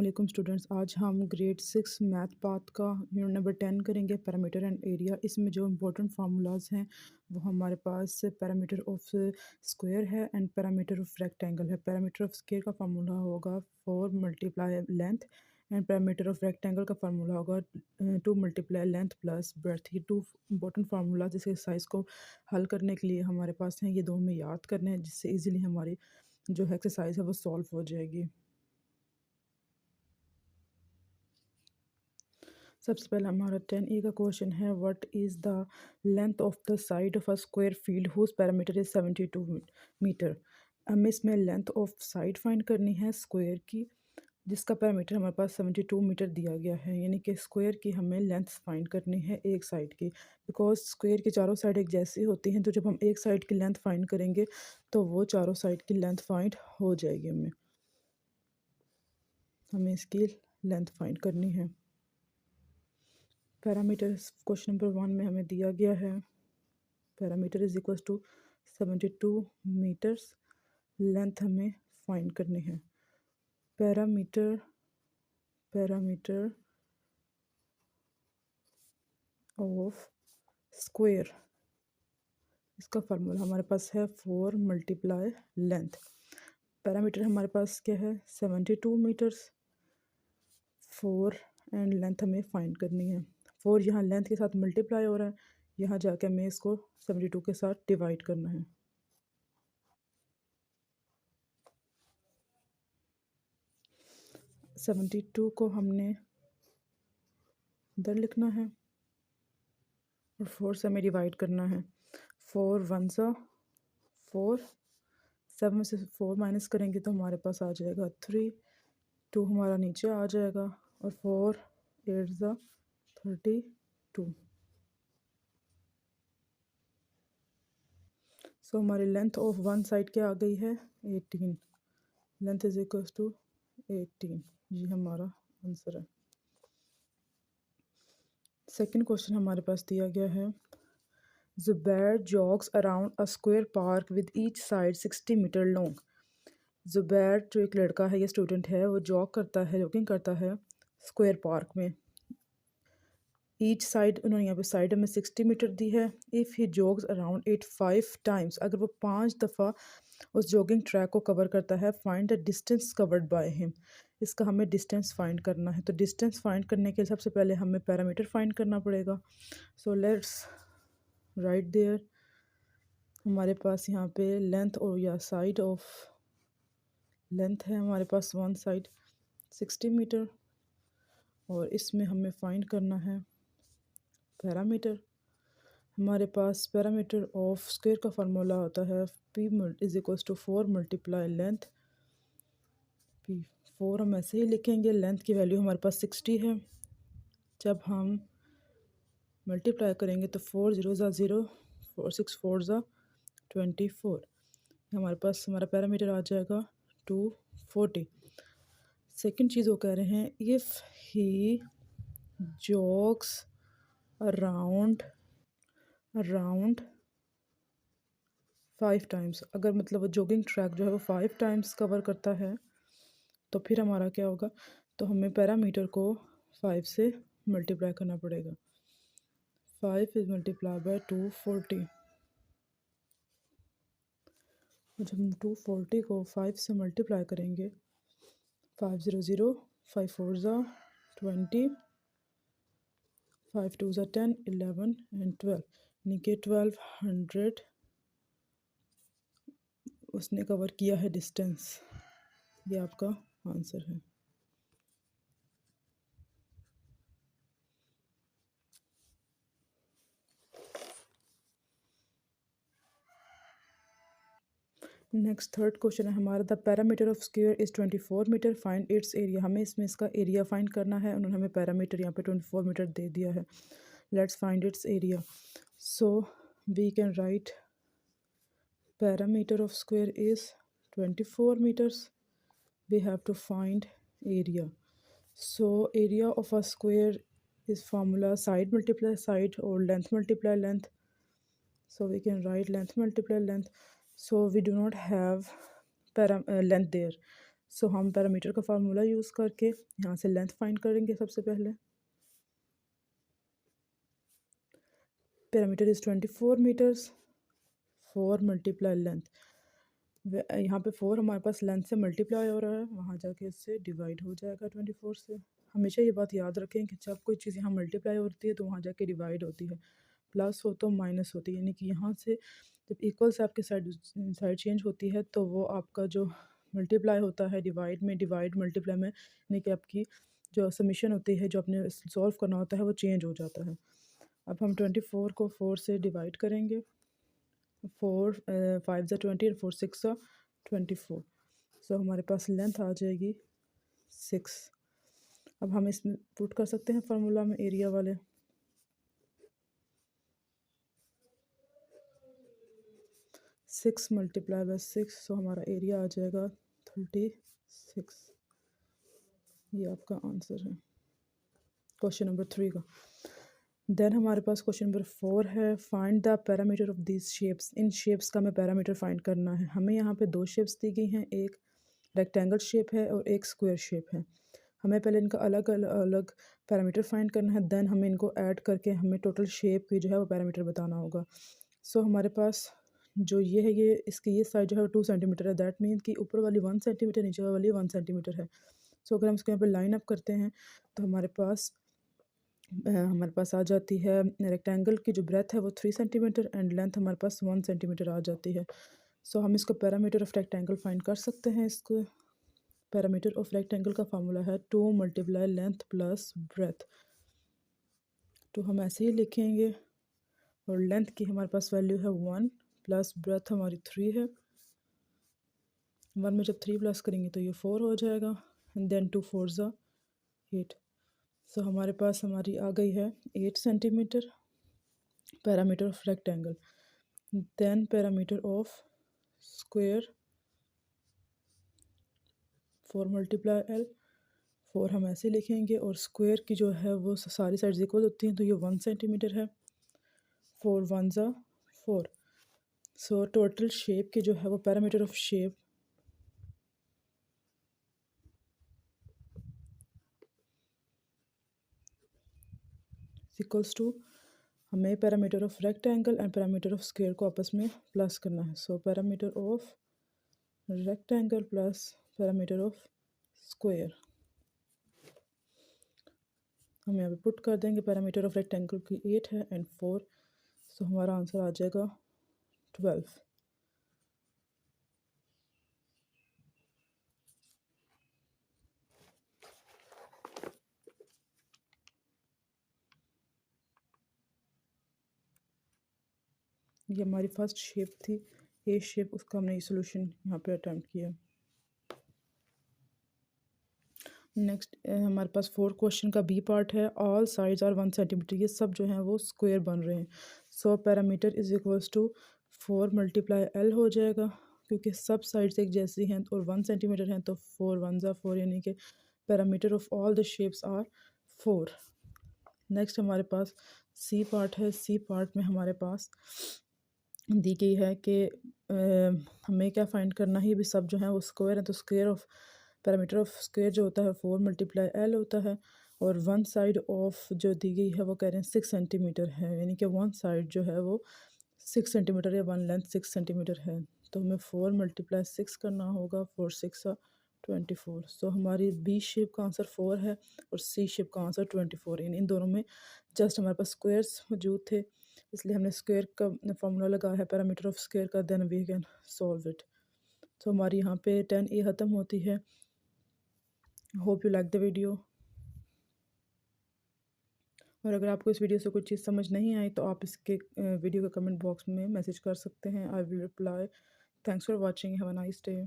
वालेकुम स्टूडेंट्स। आज हम ग्रेड 6 मैथ पाथ का यूनिट नंबर 10 करेंगे, पैरामीटर एंड एरिया। इसमें जो इम्पोर्टेंट फार्मूलाज हैं वो हमारे पास पैरामीटर ऑफ स्क्वायर है एंड पैरामीटर ऑफ रेक्टेंगल है। पैरामीटर ऑफ स्क्वायर का फार्मूला होगा 4 multiply length and perimeter of rectangle का फार्मूला होगा 2 मल्टीप्लाई लेंथ प्लस ब्रेड्थ। ये टू इम्पोर्टेंट फार्मूलाज इस एक्सरसाइज को हल करने के लिए हमारे पास हैं। ये दो हमें याद करने हैं जिससे ईजिली हमारी जो एक्सरसाइज है वो सॉल्व हो जाएगी। सबसे पहले हमारा 10A का क्वेश्चन है, what is the length of the side of a square field whose parameter is 72 meter. हमें इसमें लेंथ ऑफ साइड फाइंड करनी है स्क्वायर की, जिसका पैरामीटर हमारे पास 72 मीटर दिया गया है। यानी कि स्क्वायर की हमें लेंथ फाइंड करनी है एक साइड की, बिकॉज स्क्वायर की चारों साइड एक जैसी होती हैं। तो जब हम एक साइड की लेंथ फाइंड करेंगे तो वो चारों साइड की लेंथ फाइंड हो जाएगी। हमें इसकी लेंथ फाइंड करनी है। पैरामीटर क्वेश्चन नंबर 1 में हमें दिया गया है, parameter is equal to 72 meters. Length हमें फाइंड करनी है। पैरामीटर ऑफ स्क्वायर, इसका फार्मूला हमारे पास है 4 मल्टीप्लाई लेंथ। पैरामीटर हमारे पास क्या है 72 मीटर्स, 4 एंड लेंथ हमें फाइंड करनी है। 4 यहाँ लेंथ के साथ मल्टीप्लाई हो रहा है, यहाँ जाके हमें इसको 72 के साथ डिवाइड करना है। सेवेंटी टू को हमने इधर लिखना है और 4 से हमें डिवाइड करना है। 4 वन ज़ा 4, 7 में से 4 माइनस करेंगे तो हमारे पास आ जाएगा 3, 2 हमारा नीचे आ जाएगा और 4 8 ज़ा 32। सो हमारी लेंथ ऑफ वन साइड क्या आ गई है 18। Length is equal to 18। ये हमारा आंसर है। सेकंड क्वेश्चन हमारे पास दिया गया है, Zubair jogs around a square park with each side 60 meter long. Zubair जो एक लड़का है, ये स्टूडेंट है, वो जॉग करता है, जॉगिंग करता है स्क्वायर पार्क में। ईच साइड, उन्होंने यहाँ पे साइड में 60 मीटर दी है। If he जॉग्स around it 5 times, अगर वो 5 दफ़ा उस जॉगिंग ट्रैक को कवर करता है, find the distance covered by him. इसका हमें डिस्टेंस फाइंड करना है। तो डिस्टेंस फाइंड करने के लिए सबसे पहले हमें पैरामीटर फाइंड करना पड़ेगा। So let's write there. हमारे पास यहाँ पे लेंथ और या साइड ऑफ लेंथ है हमारे पास वन साइड 60 मीटर और इसमें हमें फाइंड करना है पैरामीटर। हमारे पास पैरामीटर ऑफ स्क्वायर का फार्मूला होता है P is equal to 4 multiply length. P 4 हम ऐसे ही लिखेंगे, लेंथ की वैल्यू हमारे पास 60 है। जब हम मल्टीप्लाई करेंगे तो 4 0 ज़ा 0, 4 6 4 ज़ा 24। हमारे पास हमारा पैरामीटर आ जाएगा 240। सेकंड चीज़ वो कह रहे हैं, इफ़ ही जॉग्स अराउंड 5 टाइम्स, अगर मतलब वो जॉगिंग ट्रैक जो है वो 5 टाइम्स कवर करता है तो फिर हमारा क्या होगा, तो हमें पैरामीटर को 5 से मल्टीप्लाई करना पड़ेगा। 5 इज मल्टीप्लाई बाय 240। जब हम 240 को 5 से मल्टीप्लाई करेंगे, 5 0 0, 5 4 ज़ा 20, 5 2 ज़ा 10, 11 एंड 12, यानी कि 1200 उसने कवर किया है डिस्टेंस। ये आपका आंसर है। नेक्स्ट थर्ड क्वेश्चन है हमारा, the parameter of square is 24 meter, find its area. हमें इसमें इसका एरिया फाइंड करना है। उन्होंने हमें पैरामीटर यहाँ पे 24 मीटर दे दिया है। Let's find its area. So we can write parameter of square is 24 meters. We have to find area. So area of a square is formula side multiply side or length multiply length. So we can write length multiply length. So we do not have length there. सो हम parameter का formula use करके यहाँ से length find करेंगे। सबसे पहले parameter is 24 meters, 4 multiply length. यहाँ पे 4 हमारे पास लेंथ से मल्टीप्लाई हो रहा है, वहाँ जाके इससे डिवाइड हो जाएगा 24 से। हमेशा ये बात याद रखें कि जब कोई चीज़ यहाँ मल्टीप्लाई होती है तो वहाँ जाके डिवाइड होती है, प्लस हो तो माइनस होती है। यानी कि यहाँ से जब इक्वल से आपकी साइड चेंज होती है तो वो आपका जो मल्टीप्लाई होता है डिवाइड में, डिवाइड मल्टीप्लाई में, यानी कि आपकी जो समीशन होती है, जो आपने सॉल्व करना होता है, वो चेंज हो जाता है। अब हम 24 को 4 से डिवाइड करेंगे। 4 5 ज़ा 20 और 4 6 ज़ा 24। सो हमारे पास लेंथ आ जाएगी 6। अब हम इसमें पुट कर सकते हैं फार्मूला में एरिया वाले। 6 मल्टीप्लाई बाय 6, सो हमारा एरिया आ जाएगा 36। ये आपका आंसर है क्वेश्चन नंबर 3 का। देन हमारे पास क्वेश्चन नंबर 4 है, find the parameter of this shapes. In shapes का हमें पैरामीटर फाइंड करना है। हमें यहाँ पे 2 शेप्स दी गई हैं, एक रेक्टेंगल शेप है और एक स्क्वायर शेप है। हमें पहले इनका अलग अलग पैरामीटर फाइंड करना है, देन हमें इनको ऐड करके हमें टोटल शेप की जो है वो पैरामीटर बताना होगा। सो हमारे पास जो ये है, ये इसकी ये साइड जो है 2 सेंटीमीटर है। दैट मीन कि ऊपर वाली 1 सेंटीमीटर, नीचे वाली 1 सेंटीमीटर है। सो अगर हम इसको यहाँ पर लाइन अप करते हैं तो हमारे पास आ जाती है रेक्टेंगल की जो ब्रेथ है वो 3 सेंटीमीटर एंड लेंथ हमारे पास 1 सेंटीमीटर आ जाती है। सो हम इसको पैरामीटर ऑफ रेक्टेंगल फाइंड कर सकते हैं। इसको पैरामीटर ऑफ रेक्टेंगल का फार्मूला है 2 मल्टीप्लाई लेंथ प्लस ब्रेथ। तो हम ऐसे ही लिखेंगे, और लेंथ की हमारे पास वैल्यू है 1 प्लस ब्रेथ हमारी 3 है। 1 में जब 3 प्लस करेंगे तो ये 4 हो जाएगा, एंड देन 2 4 ज़ा 8। सो हमारे पास हमारी आ गई है 8 centimeter parameter of rectangle. Then parameter of square 4 multiply L. 4 हम ऐसे लिखेंगे, और स्क्वायर की जो है वो सारी साइड्स इक्वल होती हैं, तो ये 1 सेंटीमीटर है। 4 1 ज़ा 4। सो टोटल शेप की जो है वो perimeter of shape equals to, हमें perimeter of rectangle and perimeter of square को आपस में प्लस करना है। So perimeter of rectangle plus perimeter of square हम यहाँ पे पुट कर देंगे। पैरामीटर ऑफ रेक्टेंगल की 8 है एंड 4, सो हमारा आंसर आ जाएगा 12। ये हमारी फर्स्ट शेप थी, ए शेप, उसका हमने ये सोल्यूशन यहाँ पे अटैम्प्ट किया। नेक्स्ट हमारे पास 4 क्वेश्चन का बी पार्ट है, ऑल साइड्स आर 1 सेंटीमीटर। ये सब जो हैं वो स्क्वायर बन रहे हैं। So parameter is equals to 4 multiply L हो जाएगा, क्योंकि सब साइड्स एक जैसी हैं और 1 सेंटीमीटर हैं, तो 4 1 ज़ा 4, यानी कि parameter of all the shapes are 4। Next हमारे पास सी पार्ट है। सी पार्ट में हमारे पास दी गई है कि हमें क्या फाइंड करना है। भी सब जो है वो स्क्वायर है, तो square of parameter of square जो होता है 4 मल्टीप्लाई एल होता है, और 1 साइड ऑफ जो दी गई है वो कह रहे हैं 6 सेंटीमीटर है, यानी कि 1 साइड जो है वो 6 सेंटीमीटर या 1 लेंथ 6 सेंटीमीटर है। तो हमें 4 मल्टीप्लाई 6 करना होगा, 4 6 24। सो हमारी बी शेप का आंसर 4 है और सी शेप का आंसर 24। इन दोनों में जस्ट हमारे पास स्क्वायर्स मौजूद थे, इसलिए हमने स्क्वायर का फार्मूला लगाया है पैरामीटर ऑफ स्क्वायर का, then we can solve it. तो हमारी यहाँ पे 10A ख़त्म होती है। Hope you like the video, और अगर आपको इस वीडियो से कुछ चीज़ समझ नहीं आई तो आप इसके वीडियो के कमेंट बॉक्स में मैसेज कर सकते हैं। I will reply. Thanks for watching, have a nice day.